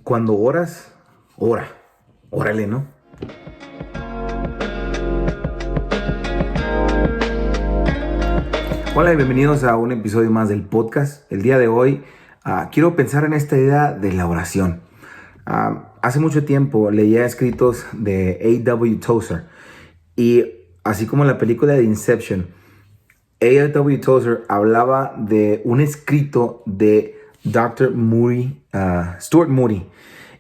Cuando oras, órale, ¿no? Hola y bienvenidos a un episodio más del podcast. El día de hoy quiero pensar en esta idea de la oración. Hace mucho tiempo leía escritos de A.W. Tozer y así como en la película de Inception, A.W. Tozer hablaba de un escrito de Dr. Stuart Moody,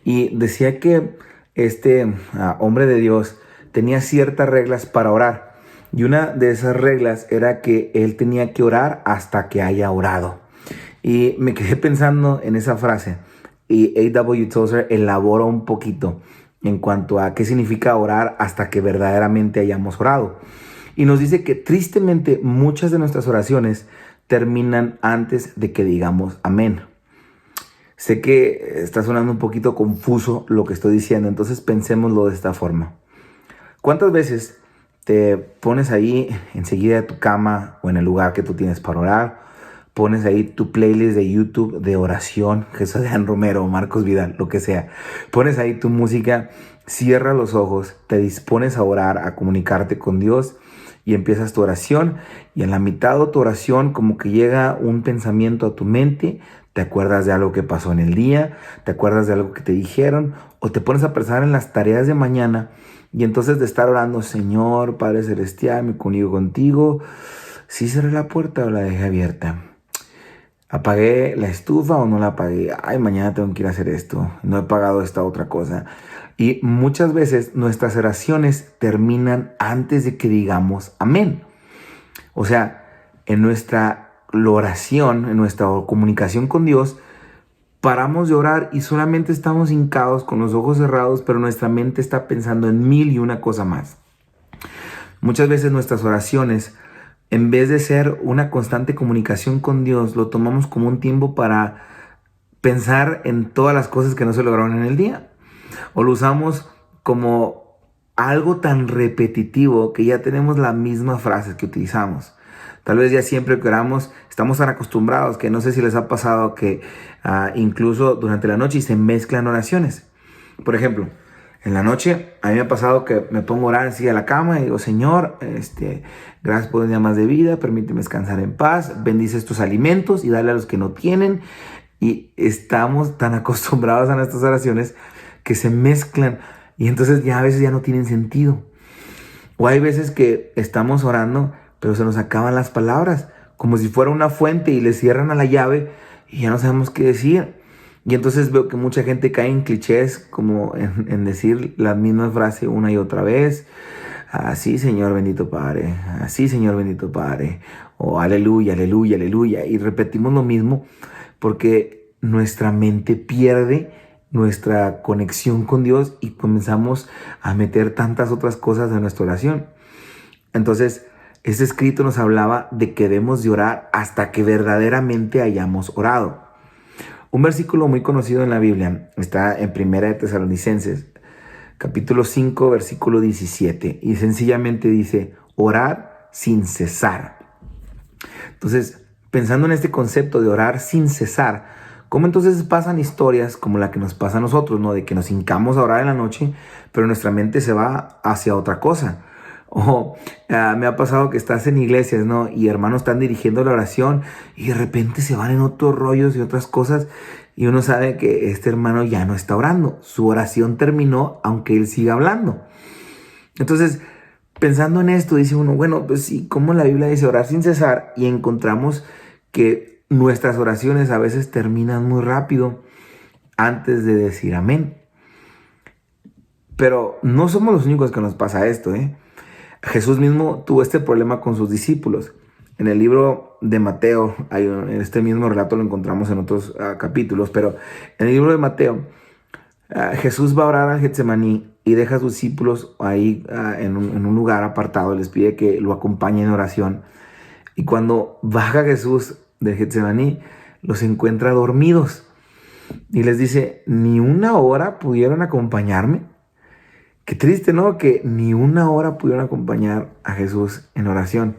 y decía que este hombre de Dios tenía ciertas reglas para orar, y una de esas reglas era que él tenía que orar hasta que haya orado. Y me quedé pensando en esa frase, y A.W. Tozer elabora un poquito en cuanto a qué significa orar hasta que verdaderamente hayamos orado. Y nos dice que tristemente muchas de nuestras oraciones terminan antes de que digamos amén. Sé que está sonando un poquito confuso lo que estoy diciendo, entonces pensémoslo de esta forma. ¿Cuántas veces te pones ahí enseguida de tu cama o en el lugar que tú tienes para orar? Pones ahí tu playlist de YouTube de oración, Jesús de Romero, Marcos Vidal, lo que sea. Pones ahí tu música, cierras los ojos, te dispones a orar, a comunicarte con Dios y empiezas tu oración. Y en la mitad de tu oración como que llega un pensamiento a tu mente, te acuerdas de algo que pasó en el día, te acuerdas de algo que te dijeron o te pones a pensar en las tareas de mañana. Y entonces de estar orando, Señor, Padre Celestial, me comunico contigo. ¿Sí cerré la puerta o la dejé abierta? ¿Apagué la estufa o no la apagué? Ay, mañana tengo que ir a hacer esto. No he pagado esta otra cosa. Y muchas veces nuestras oraciones terminan antes de que digamos amén. O sea, en nuestra oración, en nuestra comunicación con Dios, paramos de orar y solamente estamos hincados con los ojos cerrados, pero nuestra mente está pensando en mil y una cosa más. Muchas veces nuestras oraciones, en vez de ser una constante comunicación con Dios, lo tomamos como un tiempo para pensar en todas las cosas que no se lograron en el día. O lo usamos como algo tan repetitivo que ya tenemos la misma frase que utilizamos. Tal vez ya siempre que oramos estamos tan acostumbrados que no sé si les ha pasado que incluso durante la noche se mezclan oraciones. Por ejemplo, en la noche a mí me ha pasado que me pongo a orar así a la cama y digo, Señor, gracias por un día más de vida, permíteme descansar en paz, bendice estos alimentos y dale a los que no tienen. Y estamos tan acostumbrados a nuestras oraciones que se mezclan y entonces ya a veces ya no tienen sentido. O hay veces que estamos orando, pero se nos acaban las palabras, como si fuera una fuente y le cierran a la llave y ya no sabemos qué decir. Y entonces veo que mucha gente cae en clichés, como en decir la misma frase una y otra vez. Así, Señor bendito Padre, así, Señor bendito Padre, o aleluya, aleluya, aleluya. Y repetimos lo mismo porque nuestra mente pierde nuestra conexión con Dios y comenzamos a meter tantas otras cosas en nuestra oración. Entonces, este escrito nos hablaba de que debemos de orar hasta que verdaderamente hayamos orado. Un versículo muy conocido en la Biblia está en Primera de Tesalonicenses, capítulo 5, versículo 17, y sencillamente dice, orad sin cesar. Entonces, pensando en este concepto de orar sin cesar, ¿cómo entonces pasan historias como la que nos pasa a nosotros, ¿no? De que nos hincamos a orar en la noche, pero nuestra mente se va hacia otra cosa. O me ha pasado que estás en iglesias, ¿no? Y hermanos están dirigiendo la oración y de repente se van en otros rollos y otras cosas y uno sabe que este hermano ya no está orando. Su oración terminó aunque él siga hablando. Entonces, pensando en esto, dice uno, bueno, pues sí, como la Biblia dice orar sin cesar, y encontramos que nuestras oraciones a veces terminan muy rápido antes de decir amén. Pero no somos los únicos que nos pasa esto, ¿eh? Jesús mismo tuvo este problema con sus discípulos. En el libro de Mateo, este mismo relato lo encontramos en otros capítulos, pero en el libro de Mateo, Jesús va a orar al Getsemaní y deja a sus discípulos ahí en un lugar apartado, les pide que lo acompañen en oración. Y cuando baja Jesús del Getsemaní, los encuentra dormidos y les dice, ¿ni una hora pudieron acompañarme? Qué triste, ¿no? Que ni una hora pudieron acompañar a Jesús en oración.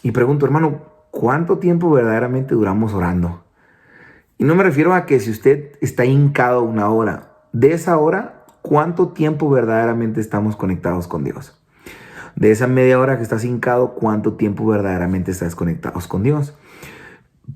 Y pregunto, hermano, ¿cuánto tiempo verdaderamente duramos orando? Y no me refiero a que si usted está hincado una hora, de esa hora, ¿cuánto tiempo verdaderamente estamos conectados con Dios? De esa media hora que estás hincado, ¿cuánto tiempo verdaderamente estás conectados con Dios?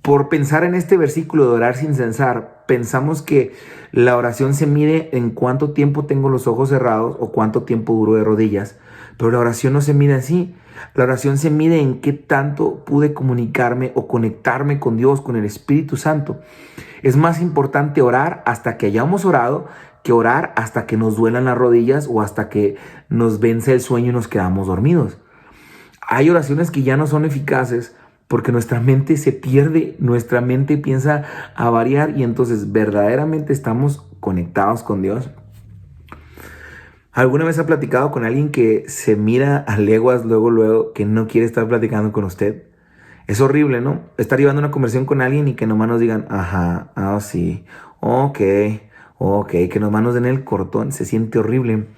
Por pensar en este versículo de orar sin cesar, pensamos que la oración se mide en cuánto tiempo tengo los ojos cerrados o cuánto tiempo duro de rodillas, pero la oración no se mide así. La oración se mide en qué tanto pude comunicarme o conectarme con Dios, con el Espíritu Santo. Es más importante orar hasta que hayamos orado que orar hasta que nos duelan las rodillas o hasta que nos vence el sueño y nos quedamos dormidos. Hay oraciones que ya no son eficaces porque nuestra mente se pierde, nuestra mente piensa a variar y entonces verdaderamente estamos conectados con Dios. ¿Alguna vez ha platicado con alguien que se mira a leguas luego, que no quiere estar platicando con usted? Es horrible, ¿no? Estar llevando una conversación con alguien y que nomás nos digan, ajá, sí, ok, que nomás nos den el cortón. Se siente horrible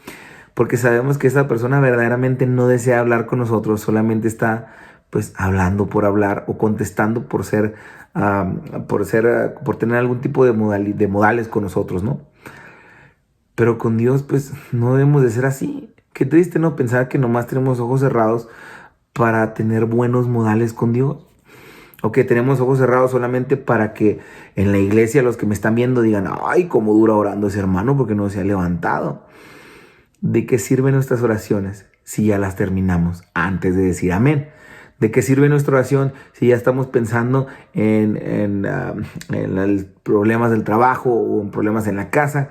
porque sabemos que esa persona verdaderamente no desea hablar con nosotros, solamente está pues hablando por hablar o contestando por tener algún tipo de modales con nosotros, ¿no? Pero con Dios pues no debemos de ser así. Qué triste, ¿no? Pensar que nomás tenemos ojos cerrados para tener buenos modales con Dios. O que tenemos ojos cerrados solamente para que en la iglesia los que me están viendo digan, ay, cómo dura orando ese hermano porque no se ha levantado. ¿De qué sirven nuestras oraciones si ya las terminamos antes de decir amén? ¿De qué sirve nuestra oración si ya estamos pensando en problemas del trabajo o en problemas en la casa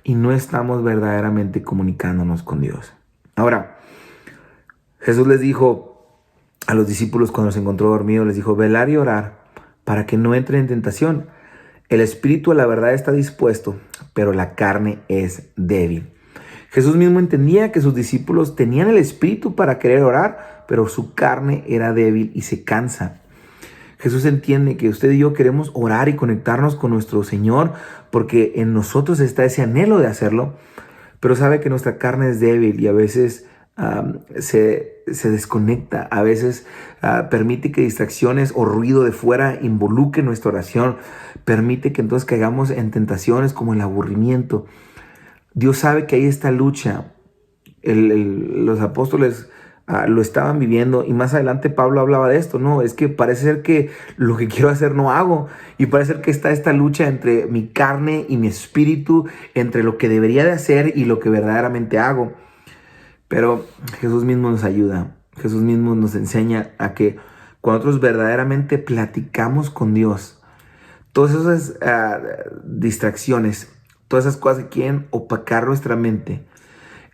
y no estamos verdaderamente comunicándonos con Dios? Ahora, Jesús les dijo a los discípulos cuando se encontró dormido, les dijo, velar y orar para que no entren en tentación. El espíritu a la verdad está dispuesto, pero la carne es débil. Jesús mismo entendía que sus discípulos tenían el espíritu para querer orar, pero su carne era débil y se cansa. Jesús entiende que usted y yo queremos orar y conectarnos con nuestro Señor porque en nosotros está ese anhelo de hacerlo, pero sabe que nuestra carne es débil y a veces se desconecta, a veces permite que distracciones o ruido de fuera involucre nuestra oración, permite que entonces caigamos en tentaciones como el aburrimiento. Dios sabe que hay esta lucha. Los apóstoles lo estaban viviendo y más adelante Pablo hablaba de esto, ¿no? Es que parece ser que lo que quiero hacer no hago y parece ser que está esta lucha entre mi carne y mi espíritu, entre lo que debería de hacer y lo que verdaderamente hago. Pero Jesús mismo nos ayuda, Jesús mismo nos enseña a que cuando nosotros verdaderamente platicamos con Dios, todas esas distracciones, todas esas cosas que quieren opacar nuestra mente,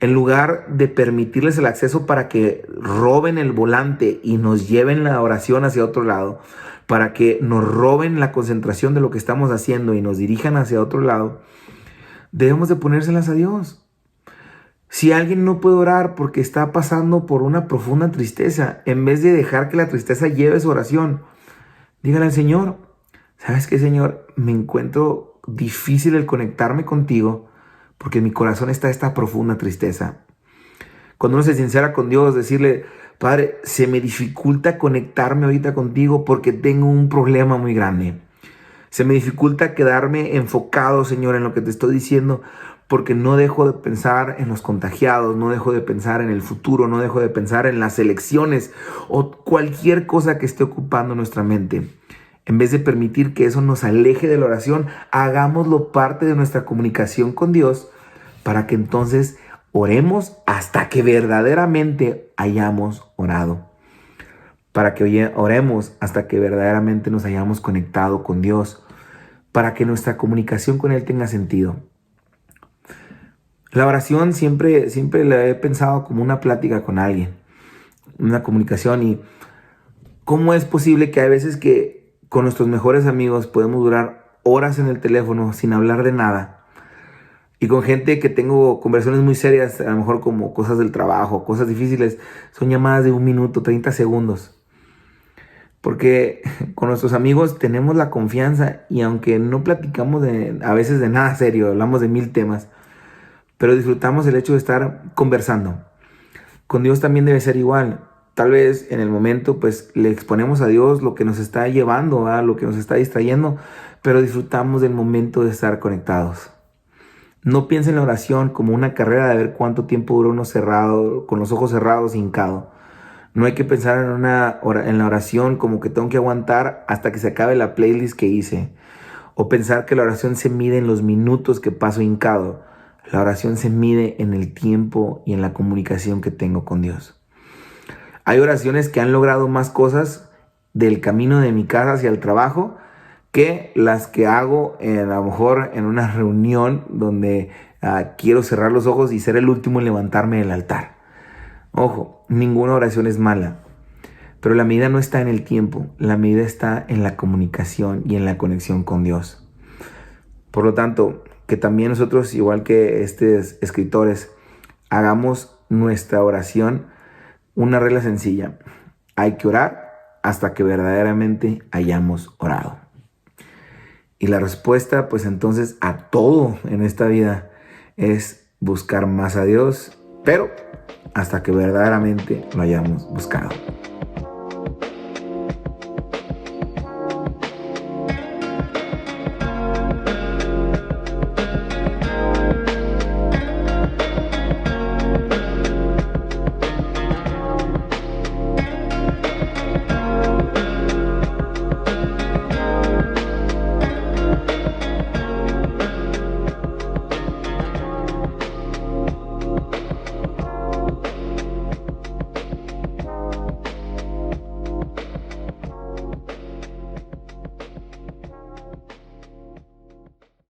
en lugar de permitirles el acceso para que roben el volante y nos lleven la oración hacia otro lado, para que nos roben la concentración de lo que estamos haciendo y nos dirijan hacia otro lado, debemos de ponérselas a Dios. Si alguien no puede orar porque está pasando por una profunda tristeza, en vez de dejar que la tristeza lleve su oración, dígale al Señor, ¿sabes qué, Señor? Me encuentro difícil el conectarme contigo porque en mi corazón está esta profunda tristeza. Cuando uno se sincera con Dios, decirle, Padre, se me dificulta conectarme ahorita contigo porque tengo un problema muy grande. Se me dificulta quedarme enfocado, Señor, en lo que te estoy diciendo porque no dejo de pensar en los contagiados, no dejo de pensar en el futuro, no dejo de pensar en las elecciones o cualquier cosa que esté ocupando nuestra mente. En vez de permitir que eso nos aleje de la oración, hagámoslo parte de nuestra comunicación con Dios para que entonces oremos hasta que verdaderamente hayamos orado. Para que oremos hasta que verdaderamente nos hayamos conectado con Dios. Para que nuestra comunicación con Él tenga sentido. La oración siempre la he pensado como una plática con alguien. Una comunicación. Y ¿cómo es posible que hay veces que con nuestros mejores amigos podemos durar horas en el teléfono sin hablar de nada? Y con gente que tengo conversaciones muy serias, a lo mejor como cosas del trabajo, cosas difíciles, son llamadas de 1 minuto, 30 segundos. Porque con nuestros amigos tenemos la confianza y aunque no platicamos a veces de nada serio, hablamos de 1000 temas, pero disfrutamos el hecho de estar conversando. Con Dios también debe ser igual. Tal vez en el momento pues le exponemos a Dios lo que nos está llevando, lo que nos está distrayendo, pero disfrutamos del momento de estar conectados. No piensa en la oración como una carrera de ver cuánto tiempo dura uno cerrado, con los ojos cerrados, hincado. No hay que pensar en la oración como que tengo que aguantar hasta que se acabe la playlist que hice. O pensar que la oración se mide en los minutos que paso hincado. La oración se mide en el tiempo y en la comunicación que tengo con Dios. Hay oraciones que han logrado más cosas del camino de mi casa hacia el trabajo que las que hago a lo mejor en una reunión donde quiero cerrar los ojos y ser el último en levantarme del altar. Ojo, ninguna oración es mala, pero la medida no está en el tiempo, la medida está en la comunicación y en la conexión con Dios. Por lo tanto, que también nosotros, igual que estos escritores, hagamos nuestra oración una regla sencilla. Hay que orar hasta que verdaderamente hayamos orado. Y la respuesta, pues entonces, a todo en esta vida es buscar más a Dios, pero hasta que verdaderamente lo hayamos buscado.